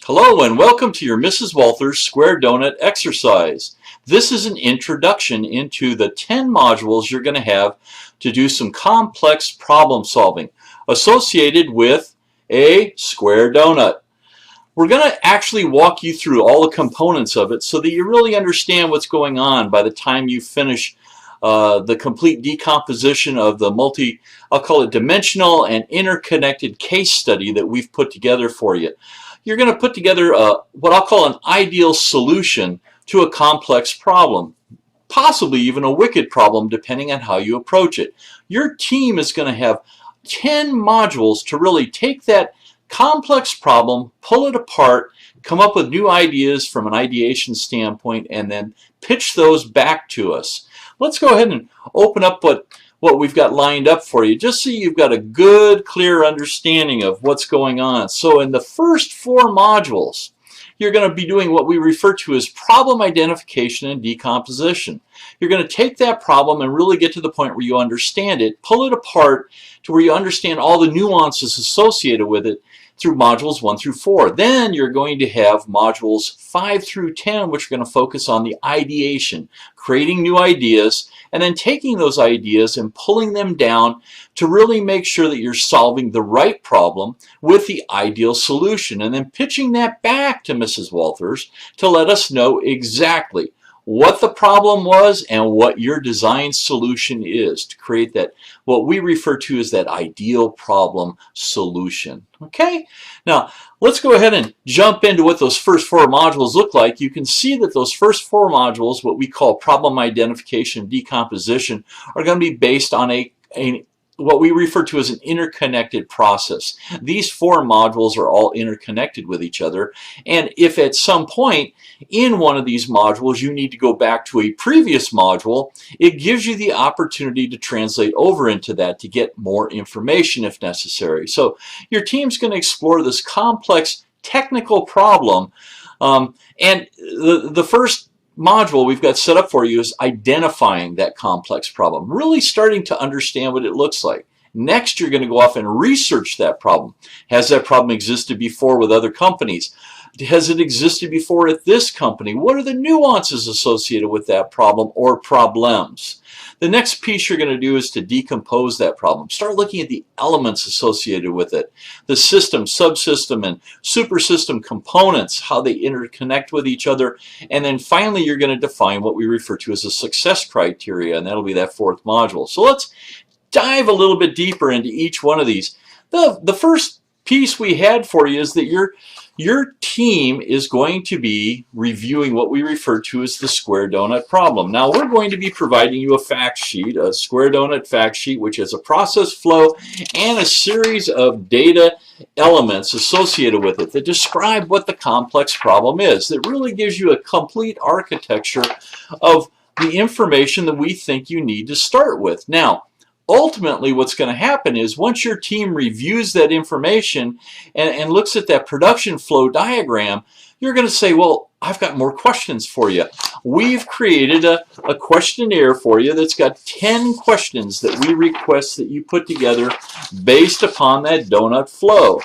Hello and welcome to your Mrs. Walthers Square Donut exercise. This is an introduction into the 10 modules you're going to have to do some complex problem solving associated with a square donut. We're going to actually walk you through all the components of it so that you really understand what's going on by the time you finish the complete decomposition of the I'll call it dimensional and interconnected case study that we've put together for you. You're going to put together what I'll call an ideal solution to a complex problem, possibly even a wicked problem depending on how you approach it. Your team is going to have 10 modules to really take that complex problem, pull it apart, come up with new ideas from an ideation standpoint, and then pitch those back to us. Let's go ahead and open up what we've got lined up for you, just so you've got a good, clear understanding of what's going on. So in the first 4 modules, you're going to be doing what we refer to as problem identification and decomposition. You're going to take that problem and really get to the point where you understand it, pull it apart to where you understand all the nuances associated with it through modules 1 through 4. Then you're going to have modules 5 through 10, which are going to focus on the ideation, creating new ideas, and then taking those ideas and pulling them down to really make sure that you're solving the right problem with the ideal solution, and then pitching that back to Mrs. Walthers to let us know exactly what the problem was and what your design solution is to create that, what we refer to as that ideal problem solution. Okay? Now, let's go ahead and jump into what those first 4 modules look like. You can see that those first 4 modules, what we call problem identification and decomposition, are going to be based on what we refer to as an interconnected process. These 4 modules are all interconnected with each other, and if at some point in one of these modules you need to go back to a previous module, it gives you the opportunity to translate over into that to get more information if necessary. So your team's going to explore this complex technical problem, and the first module we've got set up for you is identifying that complex problem, really starting to understand what it looks like. Next, you're going to go off and research that problem. Has that problem existed before with other companies? Has it existed before at this company? What are the nuances associated with that problem or problems? The next piece you're going to do is to decompose that problem. Start looking at the elements associated with it, the system, subsystem, and supersystem components, how they interconnect with each other, and then finally you're going to define what we refer to as a success criteria, and that'll be that 4th module. So let's dive a little bit deeper into each one of these. The first piece we had for you is that your team is going to be reviewing what we refer to as the square donut problem. Now, we're going to be providing you a fact sheet, a square donut fact sheet, which has a process flow and a series of data elements associated with it that describe what the complex problem is. That really gives you a complete architecture of the information that we think you need to start with. Now, ultimately, what's going to happen is once your team reviews that information and looks at that production flow diagram, you're going to say, well, I've got more questions for you. We've created a questionnaire for you that's got 10 questions that we request that you put together based upon that donut flow.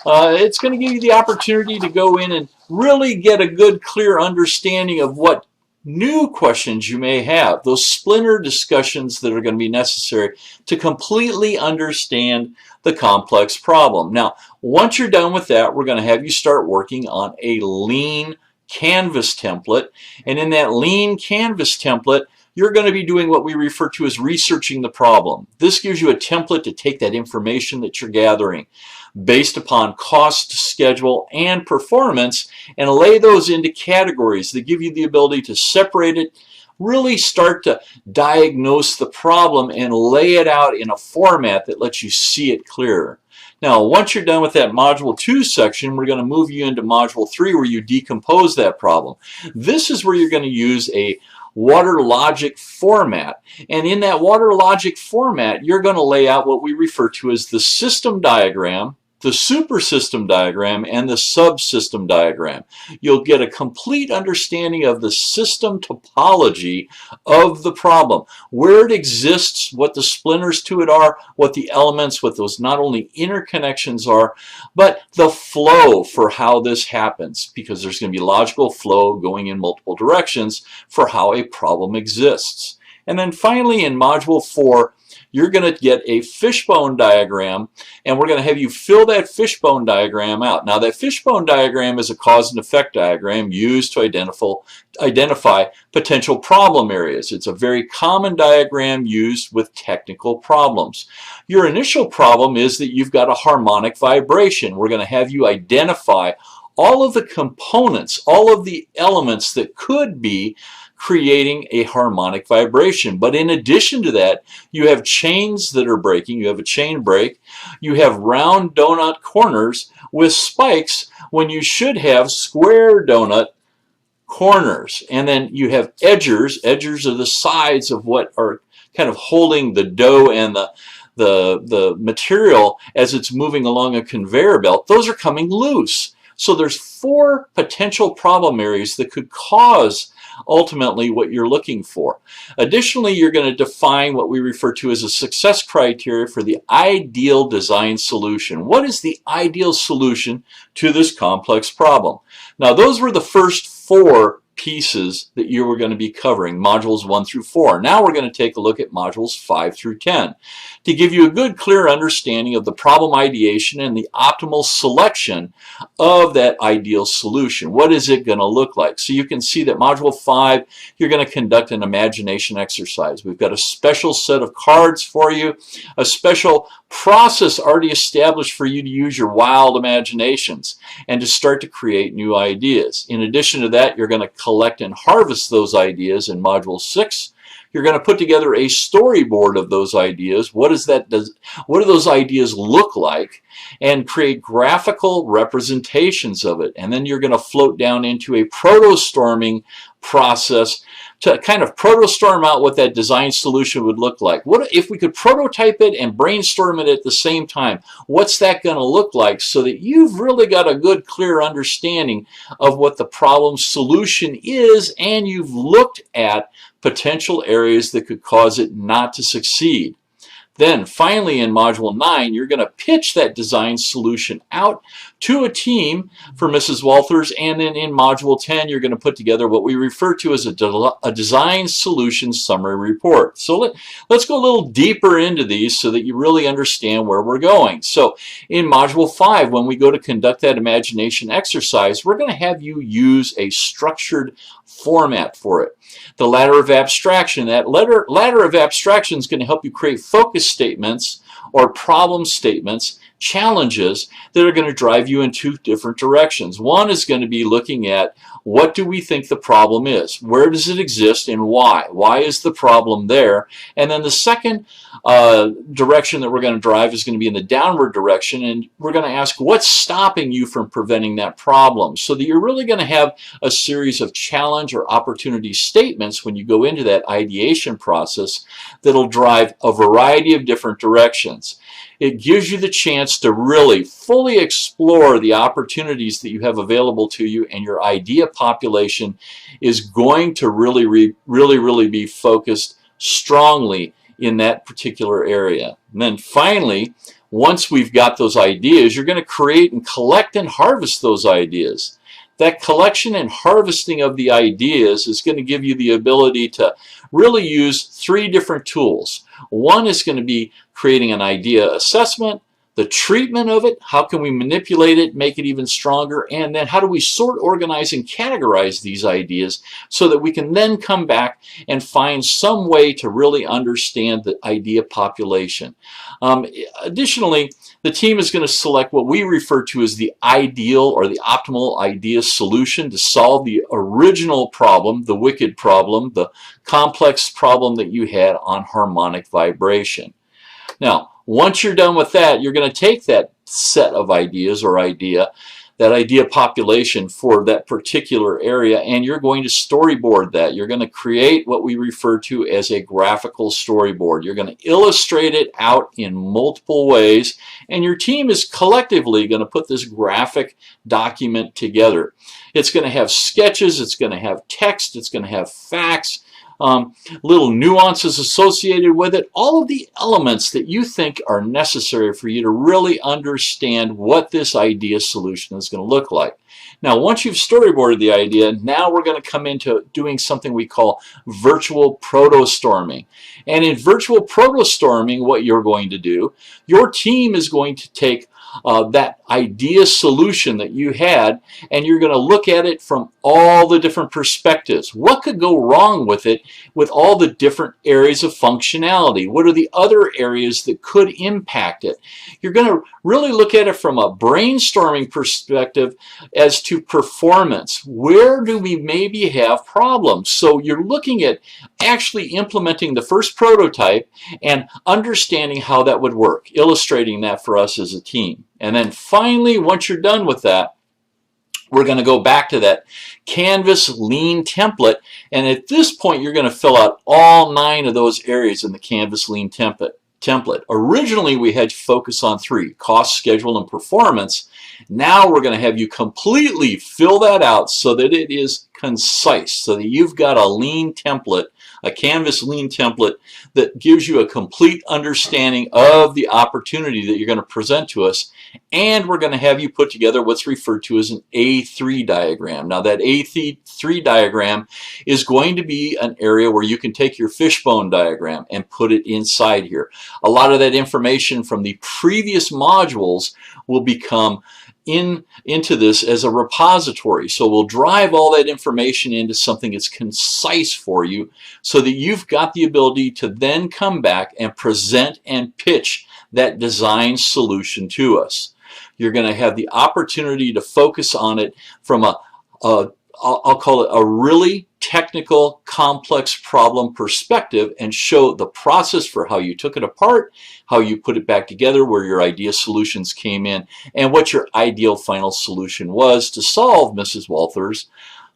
It's going to give you the opportunity to go in and really get a good, clear understanding of what new questions you may have, those splinter discussions that are going to be necessary to completely understand the complex problem. Now, once you're done with that, we're going to have you start working on a lean canvas template, and in that lean canvas template, you're going to be doing what we refer to as researching the problem. This gives you a template to take that information that you're gathering based upon cost, schedule, and performance and lay those into categories that give you the ability to separate it, really start to diagnose the problem and lay it out in a format that lets you see it clearer. Now, once you're done with that Module 2 section, we're going to move you into Module 3 where you decompose that problem. This is where you're going to use a water logic format. And in that water logic format, you're going to lay out what we refer to as the system diagram, the supersystem diagram, and the subsystem diagram. You'll get a complete understanding of the system topology of the problem, where it exists, what the splinters to it are, what the elements, what those not only interconnections are, but the flow for how this happens, because there's going to be logical flow going in multiple directions for how a problem exists. And then finally in Module 4, you're going to get a fishbone diagram, and we're going to have you fill that fishbone diagram out. Now, that fishbone diagram is a cause and effect diagram used to identify potential problem areas. It's a very common diagram used with technical problems. Your initial problem is that you've got a harmonic vibration. We're going to have you identify all of the components, all of the elements that could be creating a harmonic vibration. But in addition to that, you have chains that are breaking. You have a chain break. You have round donut corners with spikes when you should have square donut corners. And then you have edgers. Edgers are the sides of what are kind of holding the dough and the material as it's moving along a conveyor belt. Those are coming loose. So there's 4 potential problem areas that could cause ultimately what you're looking for. Additionally, you're going to define what we refer to as a success criteria for the ideal design solution. What is the ideal solution to this complex problem? Now, those were the first 4 pieces that you were going to be covering, modules 1 through 4. Now we're going to take a look at modules 5 through 10 to give you a good, clear understanding of the problem ideation and the optimal selection of that ideal solution. What is it going to look like? So you can see that module 5, you're going to conduct an imagination exercise. We've got a special set of cards for you, a special process already established for you to use your wild imaginations and to start to create new ideas. In addition to that, you're going to collect and harvest those ideas in module 6. You're going to put together a storyboard of those ideas. What do those ideas look like? And create graphical representations of it. And then you're going to float down into a proto-storming process to kind of proto-storm out what that design solution would look like. What if we could prototype it and brainstorm it at the same time? What's that going to look like so that you've really got a good, clear understanding of what the problem solution is, and you've looked at potential areas that could cause it not to succeed. Then finally in module 9, you're going to pitch that design solution out to a team for Mrs. Walthers, and then in module 10, you're going to put together what we refer to as a design solution summary report. So let's go a little deeper into these so that you really understand where we're going. So in module 5, when we go to conduct that imagination exercise, we're going to have you use a structured format for it. The ladder of abstraction. That ladder of abstraction is going to help you create focus statements or problem statements, challenges that are going to drive you in 2 different directions. One is going to be looking at what do we think the problem is? Where does it exist and why? Why is the problem there? And then the second direction that we're going to drive is going to be in the downward direction, and we're going to ask what's stopping you from preventing that problem, so that you're really going to have a series of challenge or opportunity statements when you go into that ideation process that'll drive a variety of different directions. It gives you the chance to really fully explore the opportunities that you have available to you, and your idea population is going to really be focused strongly in that particular area. And then finally, once we've got those ideas, you're going to create and collect and harvest those ideas. That collection and harvesting of the ideas is going to give you the ability to really use 3 different tools. One is going to be creating an idea assessment, the treatment of it, how can we manipulate it, make it even stronger, and then how do we sort, organize, and categorize these ideas so that we can then come back and find some way to really understand the idea population. Additionally, the team is going to select what we refer to as the ideal or the optimal idea solution to solve the original problem, the wicked problem, the complex problem that you had on harmonic vibration. Now, once you're done with that, you're going to take that set of ideas or idea, that idea population for that particular area, and you're going to storyboard that. You're going to create what we refer to as a graphical storyboard. You're going to illustrate it out in multiple ways, and your team is collectively going to put this graphic document together. It's going to have sketches, it's going to have text, it's going to have facts, little nuances associated with it, all of the elements that you think are necessary for you to really understand what this idea solution is going to look like. Now, once you've storyboarded the idea, now we're going to come into doing something we call virtual proto-storming. And in virtual proto-storming, what you're going to do, your team is going to take that idea solution that you had, and you're going to look at it from all the different perspectives. What could go wrong with it with all the different areas of functionality? What are the other areas that could impact it? You're going to really look at it from a brainstorming perspective as to performance. Where do we maybe have problems? So you're looking at actually implementing the first prototype and understanding how that would work, illustrating that for us as a team. And then finally, once you're done with that, we're going to go back to that Canvas Lean template, and at this point you're going to fill out all 9 of those areas in the Canvas Lean template. Originally we had you focus on 3, cost, schedule, and performance. Now we're going to have you completely fill that out so that it is concise, so that you've got a lean template, a Canvas Lean template that gives you a complete understanding of the opportunity that you're going to present to us. And we're going to have you put together what's referred to as an A3 diagram. Now that A3 diagram is going to be an area where you can take your fishbone diagram and put it inside here. A lot of that information from the previous modules will become into this as a repository. So we'll drive all that information into something that's concise for you so that you've got the ability to then come back and present and pitch that design solution to us. You're going to have the opportunity to focus on it from I'll call it a really technical, complex problem perspective, and show the process for how you took it apart, how you put it back together, where your idea solutions came in, and what your ideal final solution was to solve Mrs. Walthers'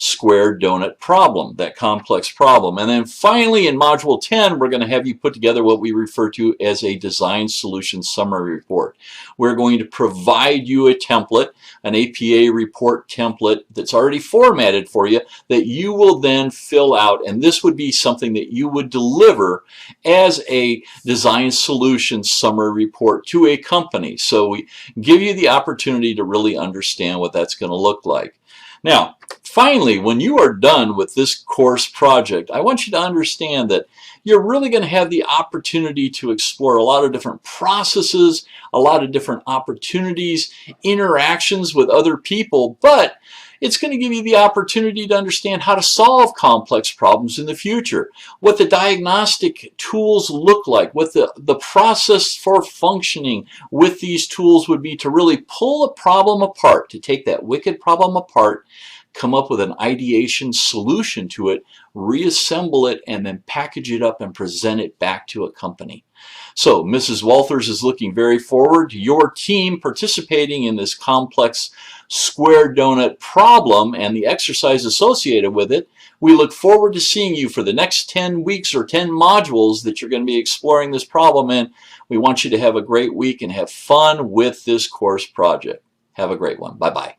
square donut problem, that complex problem. And then finally in Module 10, we're going to have you put together what we refer to as a design solution summary report. We're going to provide you a template, an APA report template that's already formatted for you that you will then fill out, and this would be something that you would deliver as a design solution summary report to a company. So we give you the opportunity to really understand what that's going to look like. Now, finally, when you are done with this course project, I want you to understand that you're really going to have the opportunity to explore a lot of different processes, a lot of different opportunities, interactions with other people, but it's going to give you the opportunity to understand how to solve complex problems in the future, what the diagnostic tools look like, what the process for functioning with these tools would be to really pull a problem apart, to take that wicked problem apart, come up with an ideation solution to it, reassemble it, and then package it up and present it back to a company. So Mrs. Walthers is looking very forward to your team participating in this complex square donut problem and the exercise associated with it. We look forward to seeing you for the next 10 weeks or 10 modules that you're going to be exploring this problem in. We want you to have a great week and have fun with this course project. Have a great one. Bye-bye.